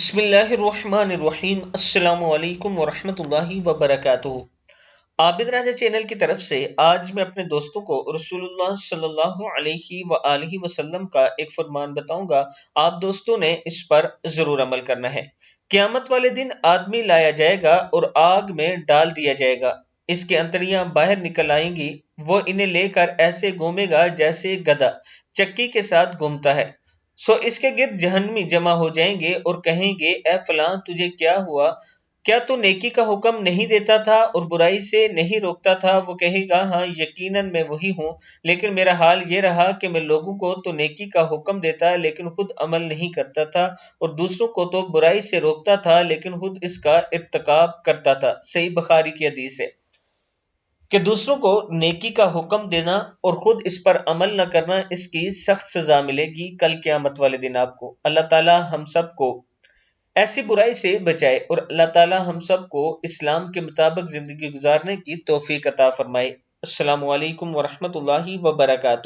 بسم اللہ الرحمن الرحیم۔ السلام علیکم ورحمۃ اللہ وبرکاتہ۔ عابد راجہ چینل کی طرف سے آج میں اپنے دوستوں کو رسول اللہ صلی اللہ علیہ وآلہ وسلم کا ایک فرمان بتاؤں گا۔ آپ دوستوں نے اس پر ضرور عمل کرنا ہے۔ قیامت والے دن آدمی لایا جائے گا اور آگ میں ڈال دیا جائے گا۔ اس کی انتڑیاں باہر نکل آئیں گی، وہ انہیں لے کر ایسے گھومے گا جیسے گدھا چکی کے ساتھ گھومتا ہے۔ اس کے گرد جہنمی جمع ہو جائیں گے اور کہیں گے، اے فلاں تجھے کیا ہوا؟ کیا تو نیکی کا حکم نہیں دیتا تھا اور برائی سے نہیں روکتا تھا؟ وہ کہے گا، ہاں یقیناً میں وہی ہوں، لیکن میرا حال یہ رہا کہ میں لوگوں کو تو نیکی کا حکم دیتا لیکن خود عمل نہیں کرتا تھا، اور دوسروں کو تو برائی سے روکتا تھا لیکن خود اس کا ارتکاب کرتا تھا۔ صحیح بخاری کی حدیث ہے کہ دوسروں کو نیکی کا حکم دینا اور خود اس پر عمل نہ کرنا، اس کی سخت سزا ملے گی کل قیامت والے دن آپ کو۔ اللہ تعالی ہم سب کو ایسی برائی سے بچائے اور اللہ تعالی ہم سب کو اسلام کے مطابق زندگی گزارنے کی توفیق عطا فرمائے۔ السلام علیکم ورحمۃ اللہ وبرکاتہ۔